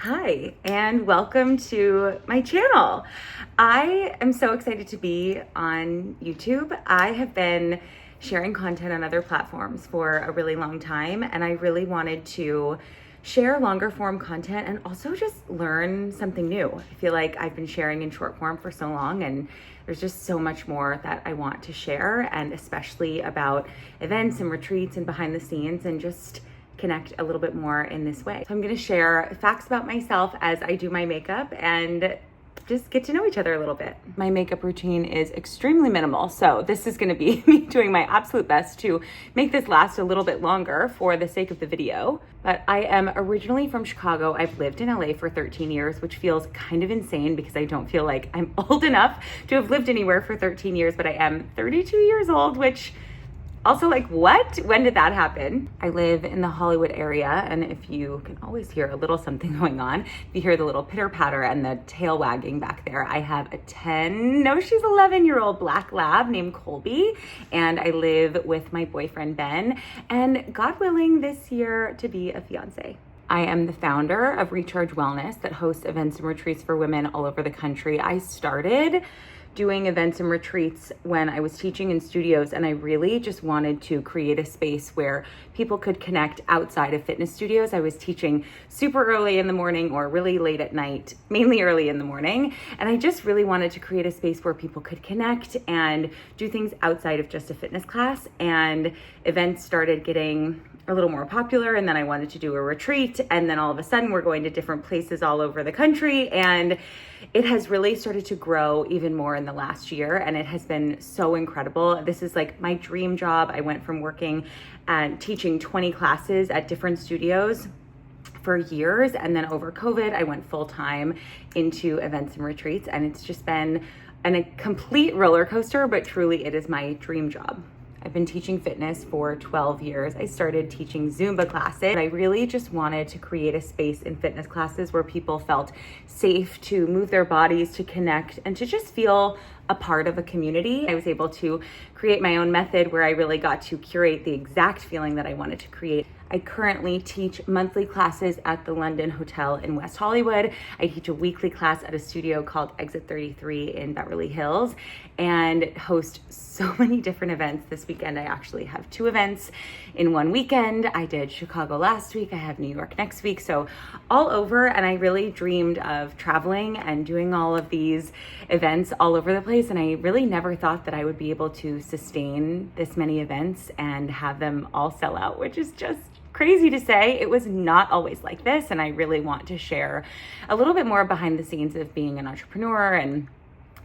Hi, and welcome to my channel. I am so excited to be on YouTube. I have been sharing content on other platforms for a really long time, and I really wanted to share longer form content and also just learn something new. I feel like I've been sharing in short form for so long, and there's just so much more that I want to share, and especially about events and retreats and behind the scenes and just connect a little bit more in this way. So I'm going to share facts about myself as I do my makeup and just get to know each other a little bit. My makeup routine is extremely minimal, so this is going to be me doing my absolute best to make this last a little bit longer for the sake of the video. But I am originally from Chicago. I've lived in LA for 13 years, which feels kind of insane because I don't feel like I'm old enough to have lived anywhere for 13 years, but I am 32 years old, which also, like, what? When did that happen? I live in the Hollywood area, and if you can always hear a little something going on, if you hear the little pitter patter and the tail wagging back there, I have a 11-year-old black lab named Colby, and I live with my boyfriend, Ben, and God willing, this year to be a fiance. I am the founder of Recharge Wellness that hosts events and retreats for women all over the country. I started doing events and retreats when I was teaching in studios, and I really just wanted to create a space where people could connect outside of fitness studios. I was teaching super early in the morning or really late at night, mainly early in the morning, and I just really wanted to create a space where people could connect and do things outside of just a fitness class. And events started getting a little more popular, and then I wanted to do a retreat, and then all of a sudden we're going to different places all over the country, and it has really started to grow even more in the last year, and it has been so incredible. This is like my dream job. I went from working and teaching 20 classes at different studios for years, and then over COVID I went full-time into events and retreats, and it's just been a complete roller coaster, but truly it is my dream job. I've been teaching fitness for 12 years. I started teaching Zumba classes. I really just wanted to create a space in fitness classes where people felt safe to move their bodies, to connect, and to just feel a part of a community. I was able to create my own method where I really got to curate the exact feeling that I wanted to create. I currently teach monthly classes at the London Hotel in West Hollywood. I teach a weekly class at a studio called Exit 33 in Beverly Hills, and host so many different events. This weekend, I actually have 2 events in one weekend. I did Chicago last week. I have New York next week. So all over, and I really dreamed of traveling and doing all of these events all over the place. And I really never thought that I would be able to sustain this many events and have them all sell out, which is just crazy to say. It was not always like this, and I really want to share a little bit more behind the scenes of being an entrepreneur and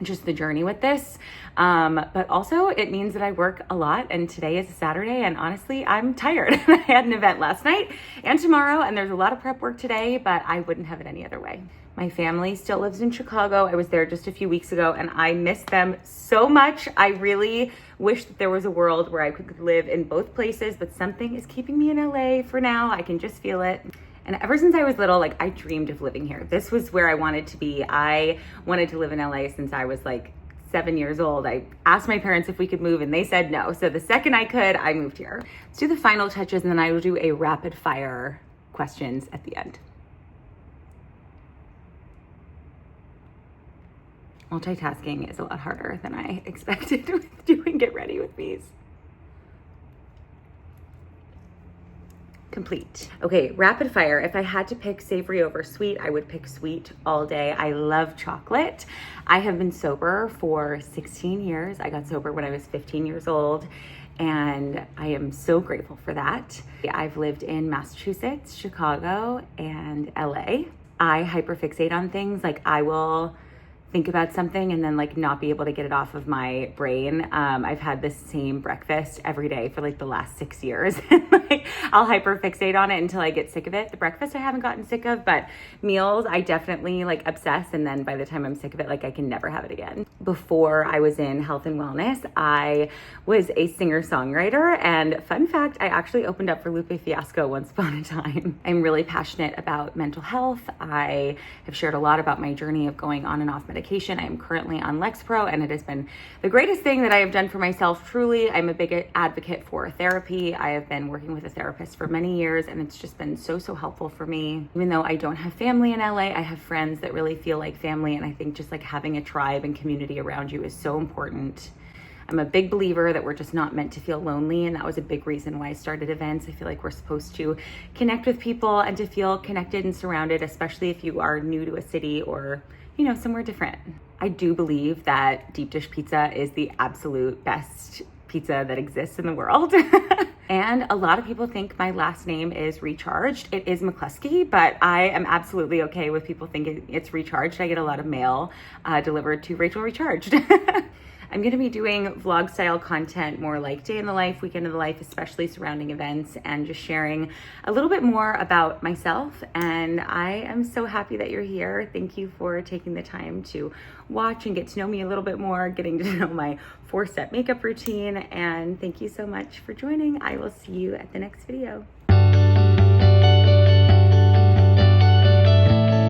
just the journey with this. But also it means that I work a lot, and today is a Saturday, and honestly, I'm tired. I had an event last night and tomorrow, and there's a lot of prep work today, but I wouldn't have it any other way. My family still lives in Chicago. I was there just a few weeks ago, and I miss them so much. I really wish that there was a world where I could live in both places, but something is keeping me in LA for now. I can just feel it. And ever since I was little, like, I dreamed of living here. This was where I wanted to be. I wanted to live in LA since I was like 7 years old. I asked my parents if we could move, and they said no. So the second I could, I moved here. Let's do the final touches, and then I will do a rapid fire questions at the end. Multitasking is a lot harder than I expected with doing Get Ready With Me's. Complete. Okay, rapid fire. If I had to pick savory over sweet, I would pick sweet all day. I love chocolate. I have been sober for 16 years. I got sober when I was 15 years old, and I am so grateful for that. I've lived in Massachusetts, Chicago, and LA. I hyperfixate on things. Like, I will think about something and then like not be able to get it off of my brain. I've had the same breakfast every day for like the last 6 years. Like, I'll hyperfixate on it until I get sick of it. The breakfast I haven't gotten sick of, but meals I definitely like obsess, and then by the time I'm sick of it, like I can never have it again. Before I was in health and wellness, I was a singer-songwriter, and fun fact, I actually opened up for Lupe Fiasco once upon a time. I'm really passionate about mental health. I have shared a lot about my journey of going on and off medication medication. I am currently on Lexapro, and it has been the greatest thing that I have done for myself. Truly, I'm a big advocate for therapy. I have been working with a therapist for many years, and it's just been so helpful for me. Even though I don't have family in LA, I have friends that really feel like family, and I think just like having a tribe and community around you is so important. I'm a big believer that we're just not meant to feel lonely, and that was a big reason why I started events. I feel like we're supposed to connect with people and to feel connected and surrounded, especially if you are new to a city or, you know, somewhere different. I do believe that deep dish pizza is the absolute best pizza that exists in the world. And a lot of people think my last name is Recharged. It is McCluskey, but I am absolutely okay with people thinking it's Recharged. I get a lot of mail delivered to Rachel Recharged. I'm going to be doing vlog style content, more like day in the life, weekend in the life, especially surrounding events, and just sharing a little bit more about myself. And I am so happy that you're here. Thank you for taking the time to watch and get to know me a little bit more, getting to know my 4-step makeup routine. And thank you so much for joining. I will see you at the next video.